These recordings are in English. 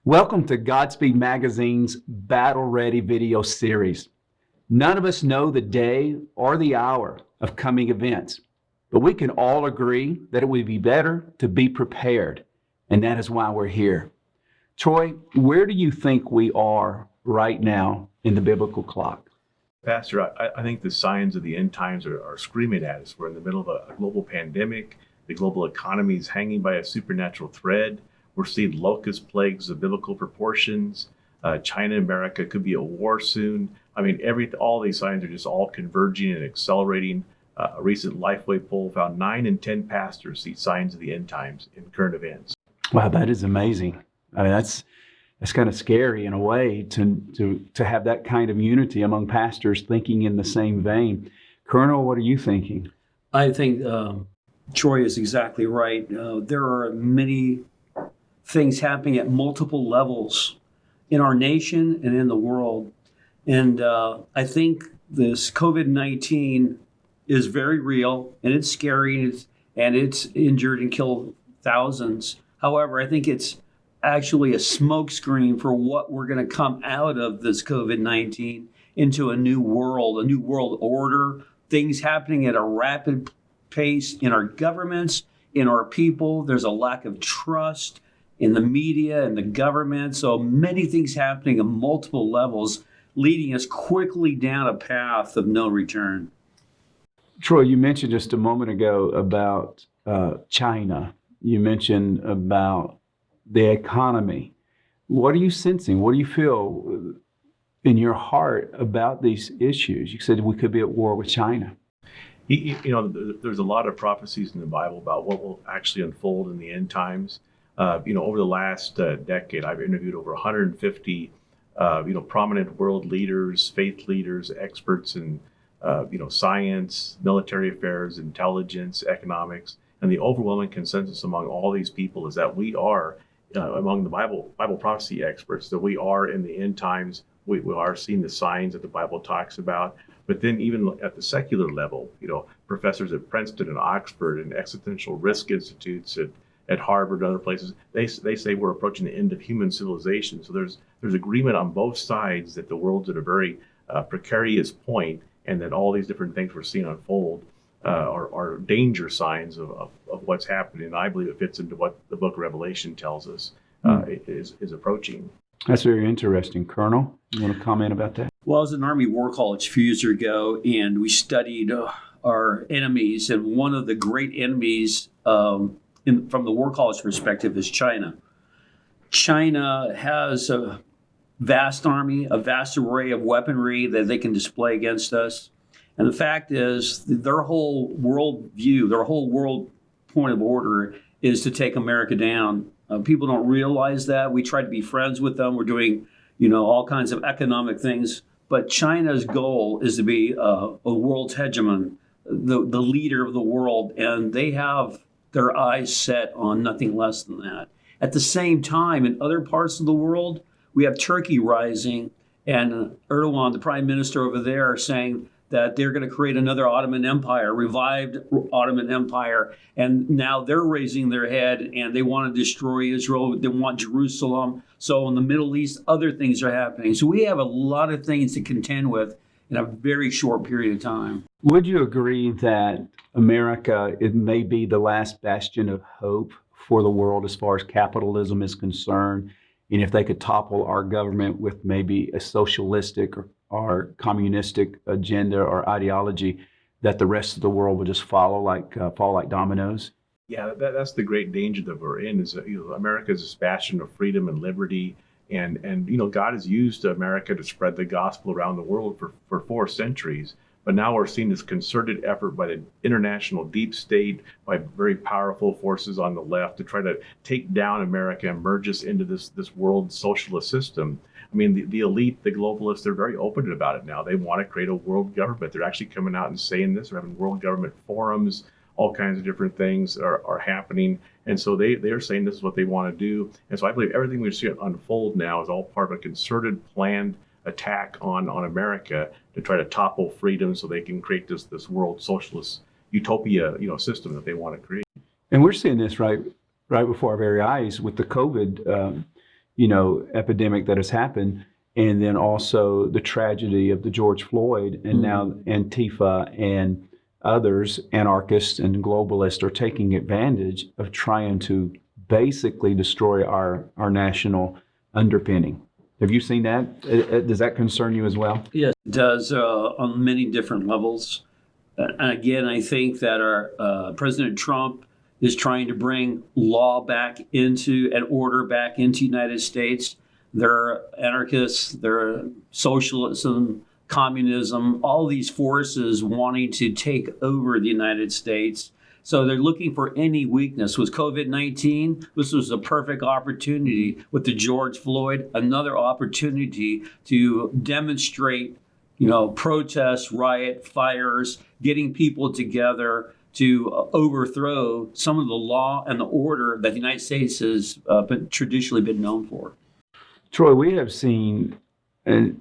Welcome to GODSPEED Magazine's Battle Ready video series. None of us know the day or the hour of coming events, but we can all agree that it would be better to be prepared, and that is why we're here. Troy, where do you think we are right now in the biblical clock? Pastor, I think the signs of the end times are screaming at us. We're in the middle of a global pandemic. The global economy is hanging by a supernatural thread. We're seeing locust plagues of biblical proportions. China and America could be at war soon. I mean, all these signs are just all converging and accelerating. A recent Lifeway poll found 9 in 10 pastors see signs of the end times in current events. Wow, that is amazing. I mean, that's kind of scary in a way to have that kind of unity among pastors thinking in the same vein. Colonel, what are you thinking? I think Troy is exactly right. There are many things happening at multiple levels in our nation and in the world. And I think this COVID-19 is very real, and it's scary, and it's injured and killed thousands. However, I think it's actually a smokescreen for what we're going to come out of this COVID-19 into a new world order, things happening at a rapid pace in our governments, in our people. There's a lack of trust in the media and the government. So many things happening at multiple levels, leading us quickly down a path of no return. Troy, you mentioned just a moment ago about China. You mentioned about the economy. What are you sensing? What do you feel in your heart about these issues? You said we could be at war with China. There's a lot of prophecies in the Bible about what will actually unfold in the end times. Over the last decade, I've interviewed over 150, prominent world leaders, faith leaders, experts in, science, military affairs, intelligence, economics, and the overwhelming consensus among all these people is that we are, among the Bible prophecy experts, that we are in the end times. We are seeing the signs that the Bible talks about. But then even at the secular level, professors at Princeton and Oxford and existential risk institutes at Harvard and other places, they say we're approaching the end of human civilization. So there's agreement on both sides that the world's at a very precarious point, and that all these different things we're seeing unfold are danger signs of what's happening. And I believe it fits into what the book of Revelation tells us is approaching. That's very interesting. Colonel, you want to comment about that? Well, I was in Army War College a few years ago, and we studied our enemies. And one of the great enemies from the War College perspective is China. China has a vast army, a vast array of weaponry that they can display against us. And the fact is, their whole world view, their whole world point of order is to take America down. People don't realize that. We try to be friends with them. We're doing, all kinds of economic things. But China's goal is to be a world's hegemon, the leader of the world. And they have their eyes set on nothing less than that. At the same time, in other parts of the world, we have Turkey rising, and Erdogan, the prime minister over there, saying that they're going to create another Ottoman Empire, revived Ottoman Empire. And now they're raising their head, and they want to destroy Israel. They want Jerusalem. So in the Middle East, other things are happening. So we have a lot of things to contend with in a very short period of time. Would you agree that America, it may be the last bastion of hope for the world as far as capitalism is concerned? And if they could topple our government with maybe a socialistic or communistic agenda or ideology, that the rest of the world would just fall like dominoes? Yeah, that's the great danger that we're in. Is America is this bastion of freedom and liberty, and God has used America to spread the gospel around the world for 4 centuries. But now we're seeing this concerted effort by the international deep state, by very powerful forces on the left, to try to take down America and merge us into this world socialist system. I mean, the elite, the globalists, they're very open about it now. They want to create a world government. They're actually coming out and saying this. They're having world government forums. All kinds of different things are happening. And so they're saying this is what they want to do. And so I believe everything we see unfold now is all part of a concerted, planned attack on America to try to topple freedom so they can create this world socialist utopia system that they want to create. And we're seeing this right before our very eyes with the COVID epidemic that has happened. And then also the tragedy of the George Floyd, and now Antifa and others, anarchists and globalists, are taking advantage of trying to basically destroy our national underpinning. Have you seen that? Does that concern you as well? Yes, it does on many different levels. And again, I think that our President Trump is trying to bring law back into and order back into the United States. There are anarchists, there are socialism, communism, all these forces wanting to take over the United States. So they're looking for any weakness. With COVID-19, this was a perfect opportunity. With the George Floyd, another opportunity to demonstrate, protests, riot, fires, getting people together to overthrow some of the law and the order that the United States has traditionally been known for. Troy, we have seen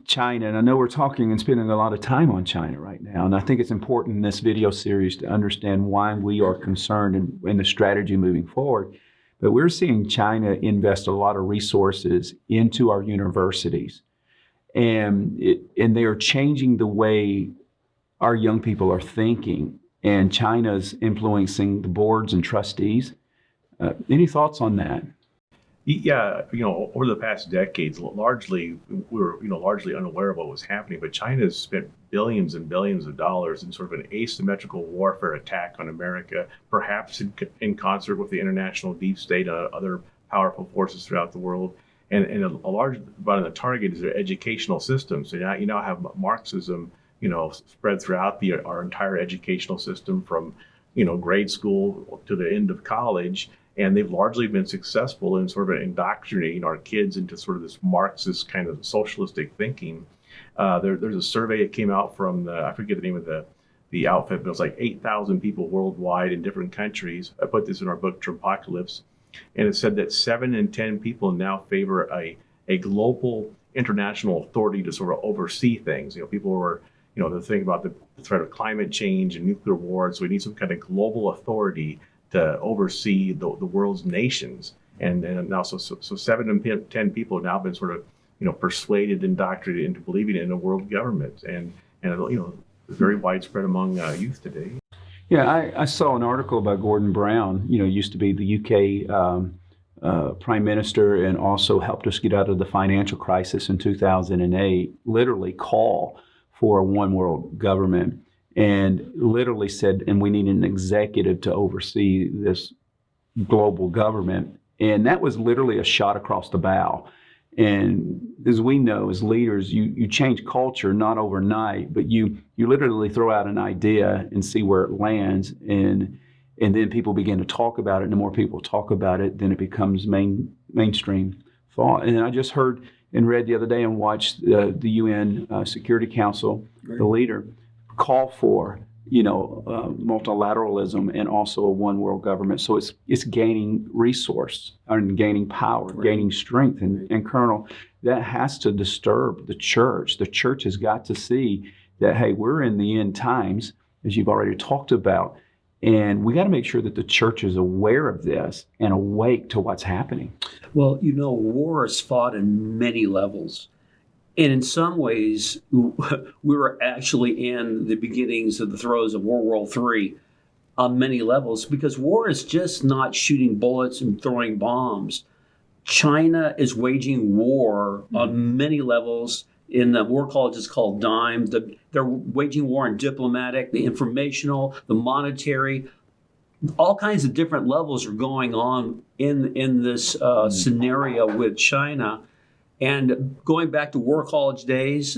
China, and I know we're talking and spending a lot of time on China right now, and I think it's important in this video series to understand why we are concerned in the strategy moving forward. But we're seeing China invest a lot of resources into our universities, and they are changing the way our young people are thinking, and China's influencing the boards and trustees. Any thoughts on that? Yeah, over the past decades, largely we were, largely unaware of what was happening. But China has spent billions and billions of dollars in sort of an asymmetrical warfare attack on America, perhaps in concert with the international deep state and other powerful forces throughout the world. And a large part of the target is their educational system. So you now have Marxism, spread throughout our entire educational system, from grade school to the end of college. And they've largely been successful in sort of indoctrinating our kids into sort of this Marxist kind of socialistic thinking. There's a survey that came out from I forget the name of the outfit, but it was like 8,000 people worldwide in different countries. I put this in our book, Trumpacalypse, and it said that 7 in 10 people now favor a global international authority to sort of oversee things. People were, they're thinking about the threat of climate change and nuclear war, so we need some kind of global authority to oversee the world's nations. And now, so 7 in 10 people have now been sort of, persuaded, indoctrinated into believing in a world government, and very widespread among youth today. Yeah, I saw an article about Gordon Brown, used to be the UK prime minister and also helped us get out of the financial crisis in 2008, literally call for a one world government. And literally said, and we need an executive to oversee this global government. And that was literally a shot across the bow. And as we know, as leaders, you change culture not overnight, but you literally throw out an idea and see where it lands. And then people begin to talk about it. And the more people talk about it, then it becomes mainstream thought. And I just heard and read the other day and watched the UN Security Council, the leader, call for multilateralism and also a one world government. So it's gaining resource and gaining power, gaining strength. And Colonel, that has to disturb the church. The church has got to see that, hey, we're in the end times, as you've already talked about, and we got to make sure that the church is aware of this and awake to what's happening. Well, war is fought in many levels. And in some ways, we were actually in the beginnings of the throes of World War III on many levels, because war is just not shooting bullets and throwing bombs. China is waging war on many levels. In the war college, it's called DIME. They're waging war on diplomatic, the informational, the monetary. All kinds of different levels are going on in this scenario with China. And going back to war college days,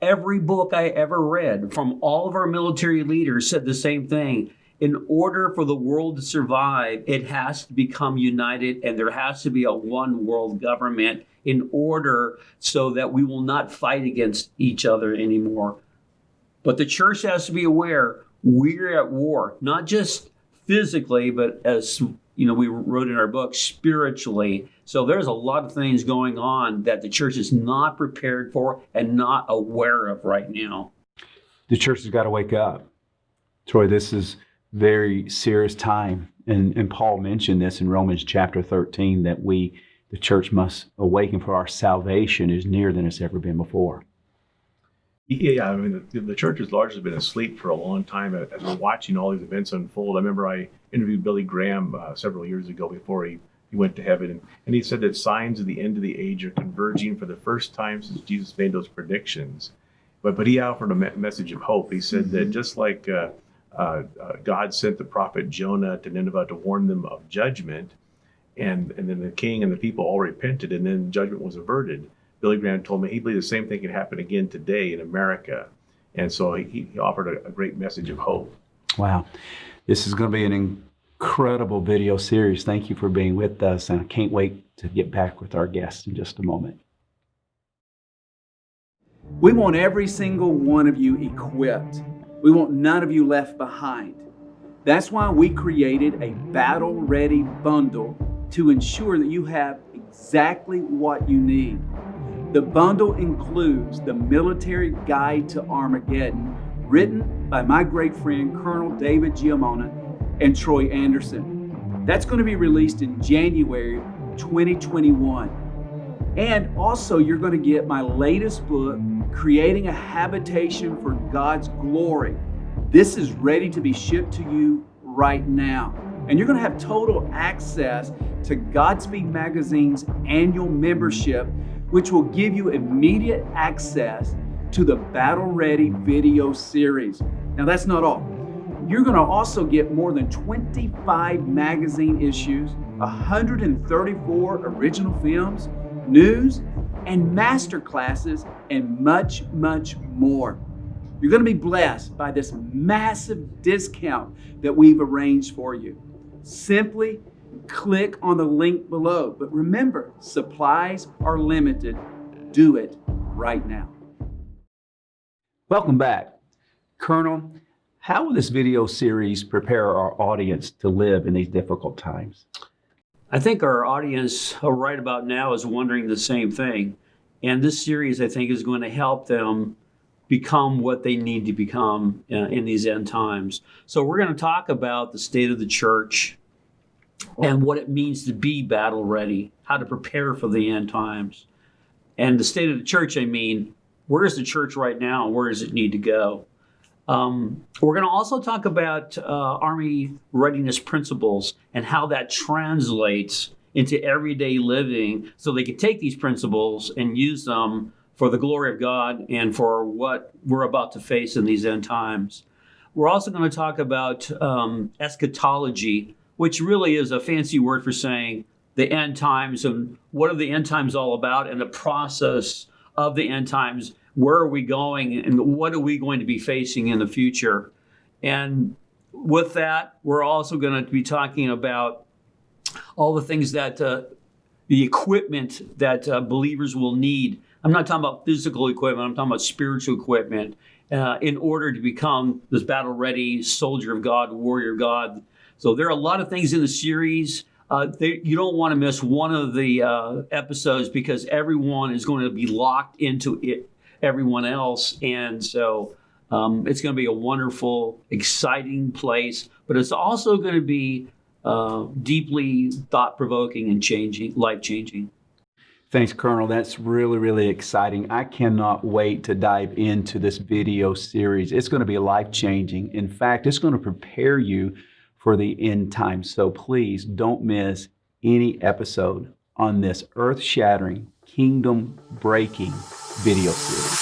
every book I ever read from all of our military leaders said the same thing. In order for the world to survive, it has to become united, and there has to be a one world government in order so that we will not fight against each other anymore. But the church has to be aware we're at war, not just physically, but as we wrote in our book, spiritually. So there's a lot of things going on that the church is not prepared for and not aware of right now. The church has got to wake up. Troy, this is very serious time. And Paul mentioned this in Romans chapter 13, that the church must awaken, for our salvation is nearer than it's ever been before. Yeah, I mean, the church has largely been asleep for a long time as we're watching all these events unfold. I remember I interviewed Billy Graham several years ago before he went to heaven, and he said that signs of the end of the age are converging for the first time since Jesus made those predictions. But he offered a message of hope. He said that just like God sent the prophet Jonah to Nineveh to warn them of judgment, and then the king and the people all repented, and then judgment was averted. Billy Graham told me he believed the same thing could happen again today in America. And so he offered a great message of hope. Wow. This is going to be an incredible video series. Thank you for being with us, and I can't wait to get back with our guests in just a moment. We want every single one of you equipped. We want none of you left behind. That's why we created a Battle Ready bundle to ensure that you have exactly what you need. The bundle includes the Military Guide to Armageddon, written by my great friend Colonel David Giammona and Troy Anderson. That's going to be released in January 2021. And also, you're going to get my latest book, Creating a Habitation for God's Glory. This is ready to be shipped to you right now. And you're going to have total access to GODSPEED Magazine's annual membership, which will give you immediate access to the Battle Ready video series. Now, that's not all. You're going to also get more than 25 magazine issues, 134 original films, news, and master classes, and much, much more. You're going to be blessed by this massive discount that we've arranged for you. Simply click on the link below. But remember, supplies are limited. Do it right now. Welcome back. Colonel, how will this video series prepare our audience to live in these difficult times? I think our audience right about now is wondering the same thing. And this series, I think, is going to help them become what they need to become in these end times. So we're going to talk about the state of the church and what it means to be battle ready, how to prepare for the end times. And the state of the church, I mean, where is the church right now? Where does it need to go? We're going to also talk about Army readiness principles and how that translates into everyday living, so they can take these principles and use them for the glory of God and for what we're about to face in these end times. We're also going to talk about eschatology, which really is a fancy word for saying the end times and what are the end times all about and the process of the end times. Where are we going and what are we going to be facing in the future? And with that, we're also going to be talking about all the things that the equipment that believers will need. I'm not talking about physical equipment, I'm talking about spiritual equipment in order to become this battle-ready soldier of God, warrior of God. So there are a lot of things in the series. You don't want to miss one of the episodes because everyone is going to be locked into it, everyone else. And so it's going to be a wonderful, exciting place, but it's also going to be deeply thought-provoking and changing, life-changing. Thanks, Colonel. That's really, really exciting. I cannot wait to dive into this video series. It's going to be life-changing. In fact, it's going to prepare you for the end times. So please don't miss any episode on this earth-shattering, kingdom-breaking video series.